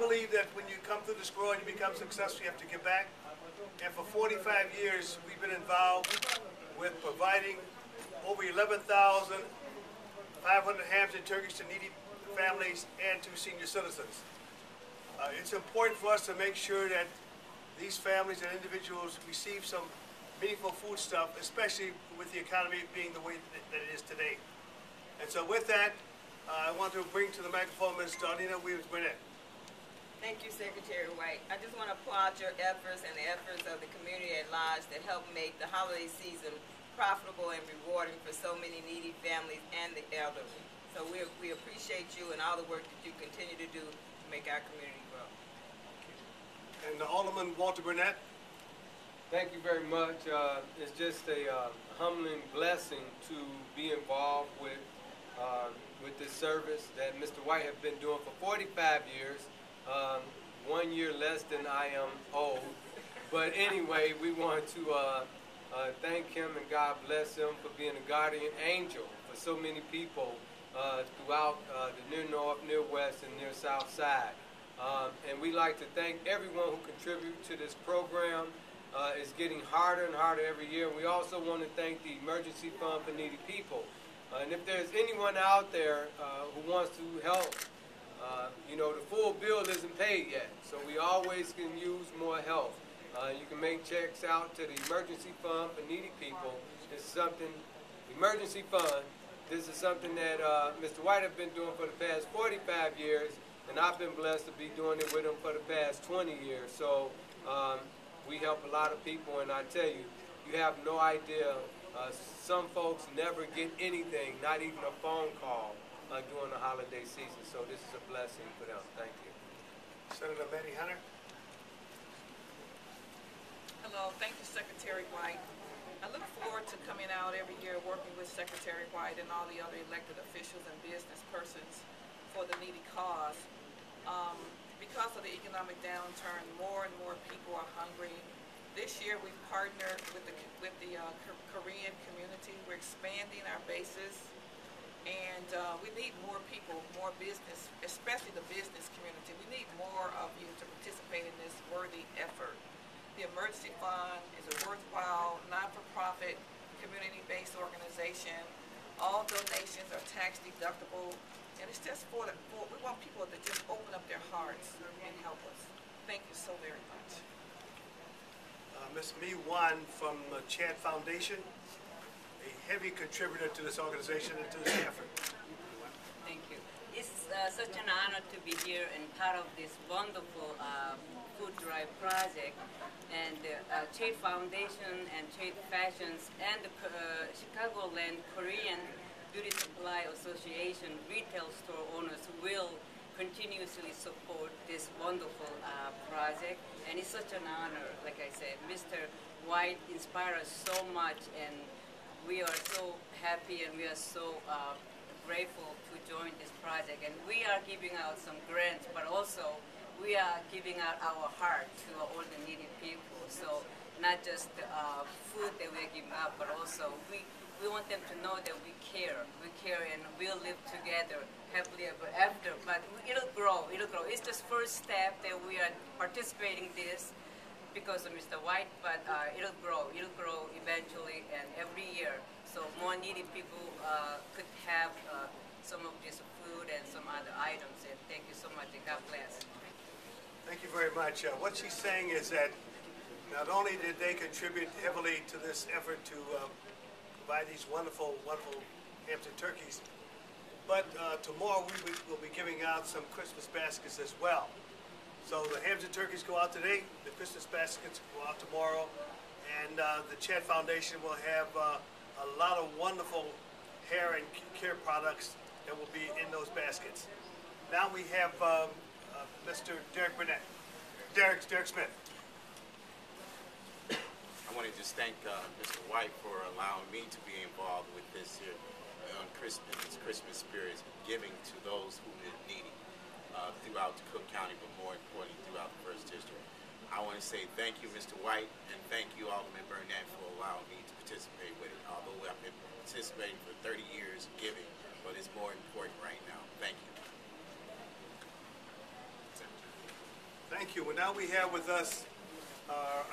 believe that when you come through this world and you become successful, you have to give back. And for 45 years, we've been involved with providing over 11,500 hams and turkeys to needy families and to senior citizens. It's important for us to make sure that these families and individuals receive some meaningful food stuff, especially with the economy being the way that it is today. And so with that, I want to bring to the microphone Ms. Darlena Williams-Burnett. Thank you, Secretary White. I just want to applaud your efforts and the efforts of the community at large that help make the holiday season profitable and rewarding for so many needy families and the elderly. So we appreciate you and all the work that you continue to do to make our community grow. And Alderman Walter Burnett. Thank you very much. It's just a humbling blessing to be involved with this service that Mr. White has been doing for 45 years. 1 year less than I am old. But anyway, we want to thank him and God bless him for being a guardian angel for so many people throughout the near north, near west, and near south side. And we like to thank everyone who contributes to this program. It's getting harder and harder every year. We also want to thank the Emergency Fund for Needy People. And if there's anyone out there who wants to help, you know, the full bill isn't paid yet, so we always can use more help. You can make checks out to the Emergency Fund for Needy People. It's something, Emergency Fund, this is something that Mr. White has been doing for the past 45 years, and I've been blessed to be doing it with him for the past 20 years. So we help a lot of people, and I tell you, you have no idea. Some folks never get anything, not even a phone call during the holiday season. So this is a blessing for them. Thank you. Senator Betty Hunter. Hello, thank you, Secretary White. I look forward to coming out every year working with Secretary White and all the other elected officials and business persons for the needy cause. Because of the economic downturn, more and more people are hungry. This year we've partnered with the Korean community. We're expanding our bases, and we need more people, more business, especially the business community. We need more of you to participate in this worthy effort. The Emergency Fund is a worthwhile, not-for-profit, community-based organization. All donations are tax deductible, and it's just we want people to just open up their hearts and help us. Thank you so very much. Ms. Mi Wan from the Chad Foundation, a heavy contributor to this organization and to this effort. Thank you. It's such an honor to be here and part of this wonderful food drive project. And Chad Foundation and Chad Fashions and the Chicagoland Korean Beauty Supply Association retail store owners will continuously support this wonderful project, and it's such an honor. Like I said, Mr. White inspired us so much, and we are so happy and we are so grateful to join this project. And we are giving out some grants, but also we are giving out our heart to all the needy people. So not just food that we're giving out, but also we want them to know that we care, and we'll live together happily ever after. But it'll grow, It's just first step that we are participating in this because of Mr. White, but it'll grow eventually and every year. So more needy people could have some of this food and some other items. And thank you so much, and God bless. Thank you very much. What she's saying is that not only did they contribute heavily to this effort to provide these wonderful, wonderful hams and turkeys, but tomorrow we will be giving out some Christmas baskets as well. So the hams and turkeys go out today, the Christmas baskets go out tomorrow, and the Chad Foundation will have a lot of wonderful hair and care products that will be in those baskets. Now we have Mr. Derek Smith. I want to just thank Mr. White for allowing me to be involved with this here on Christmas spirit, giving to those who are needy throughout Cook County, but more importantly throughout the 1st District. I want to say thank you, Mr. White, and thank you, Alderman Burnett, for allowing me to participate with it. Although I've been participating for 30 years giving, but it's more important right now. Thank you. Thank you. Well, now we have with us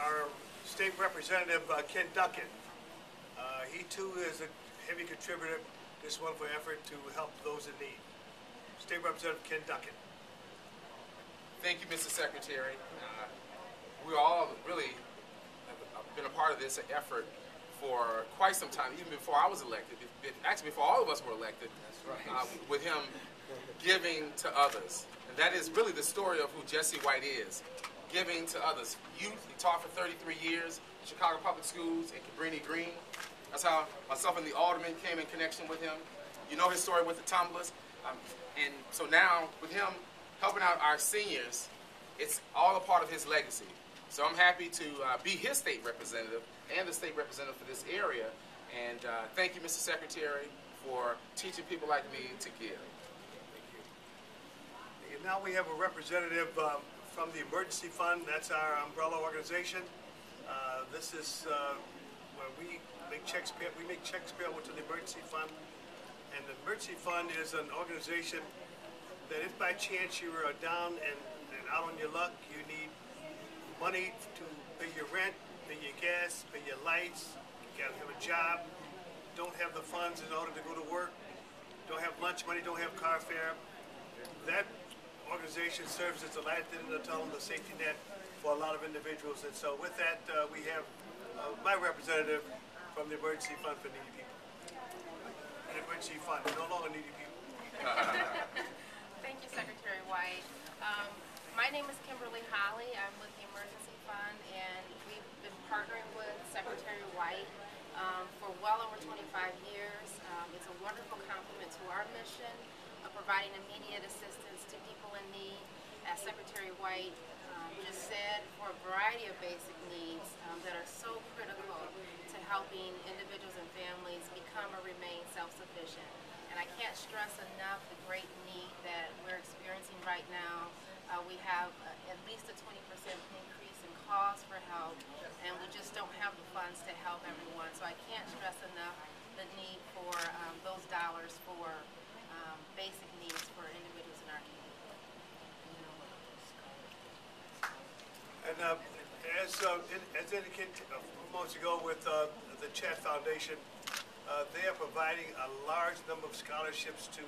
our state representative, Ken Duncan. He too is a heavy contributor to this wonderful effort to help those in need. State Representative Ken Duncan. Thank you, Mr. Secretary. We all really have been a part of this effort for quite some time, even before I was elected. Actually, before all of us were elected. That's right. With him giving to others. And that is really the story of who Jesse White is, giving to others. Youth, he taught for 33 years in Chicago Public Schools in Cabrini Green. That's how myself and the alderman came in connection with him. You know his story with the tumblers. And so now, with him helping out our seniors, it's all a part of his legacy. So I'm happy to be his state representative and the state representative for this area. And thank you, Mr. Secretary, for teaching people like me to give. And now we have a representative from the Emergency Fund. That's our umbrella organization. This is where we make checks payable to the Emergency Fund. And the Emergency Fund is an organization that if by chance you are down and out on your luck, you need money to pay your rent, pay your gas, pay your lights, you gotta have a job, don't have the funds in order to go to work, don't have lunch money, don't have car fare, that organization serves as a light in the tunnel, the safety net for a lot of individuals. And so with that, we have my representative from the Emergency Fund for Needy People. The Emergency Fund, no longer needy people. Thank you, Secretary White. My name is Kimberly Holly. I'm with the Emergency Fund, and we've been partnering with Secretary White for well over 25 years. It's a wonderful complement to our mission of providing immediate assistance to people in need. As Secretary White just said, for a variety of basic needs that are so critical to helping individuals and families become or remain self-sufficient. And I can't stress enough the great need that we're experiencing right now. We have at least a 20% increase in costs for help, and we just don't have the funds to help everyone. So I can't stress enough the need for those dollars for basic needs for individuals in our community. And as indicated a few moments ago with the Chat Foundation, they are providing a large number of scholarships to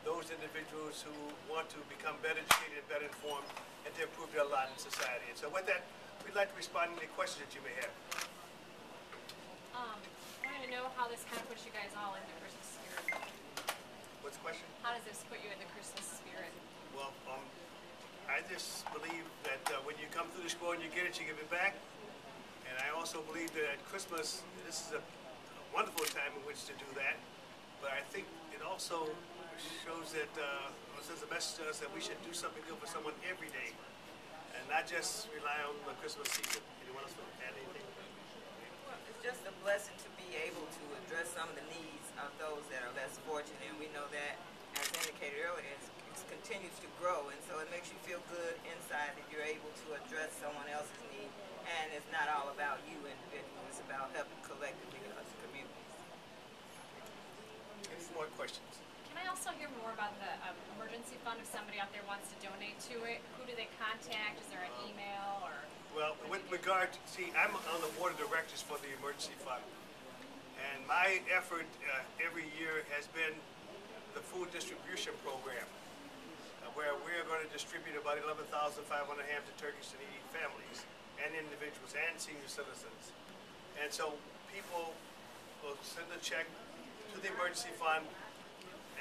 those individuals who want to become better educated, better informed, and to improve their lot in society. And so with that, we'd like to respond to any questions that you may have. I wanted to know how this kind of puts you guys all in the Christmas spirit. What's the question? How does this put you in the Christmas spirit? Well, I just believe that when you come through the store and you get it, you give it back. And I also believe that at Christmas, this is a wonderful time in which to do that. But I think it also shows that, sends a message to us that we should do something good for someone every day and not just rely on the Christmas season. Anyone else want to add anything? Well, it's just a blessing to be able to address some of the needs of those that are less fortunate. And we know that, as indicated earlier, it continues to grow. And so it makes you feel good inside that you're able to address someone else's need. And it's not all about you individually. It's about helping collectively as communities. Any more questions? Can I also hear more about the emergency fund if somebody out there wants to donate to it? Who do they contact? Is there an email or? Well, with regard to, I'm on the board of directors for the Emergency Fund. And my effort every year has been the food distribution program, where we're going to distribute about 11,500 hams and turkeys to needy families and individuals and senior citizens. And so people will send a check to the Emergency Fund,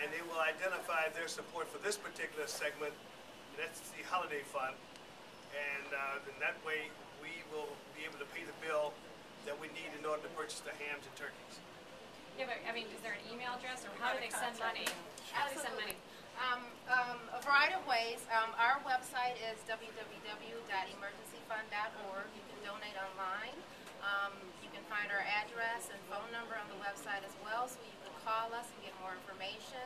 and they will identify their support for this particular segment, and that's the holiday fund. And in that way, we will be able to pay the bill that we need in order to purchase the hams and turkeys. Yeah, but I mean, is there an email address or how do they send money? How do they send money? A variety of ways. Our website is www.emergencyfund.org. You can donate online. You can find our address and phone number on the website as well, so you can call us and get more information.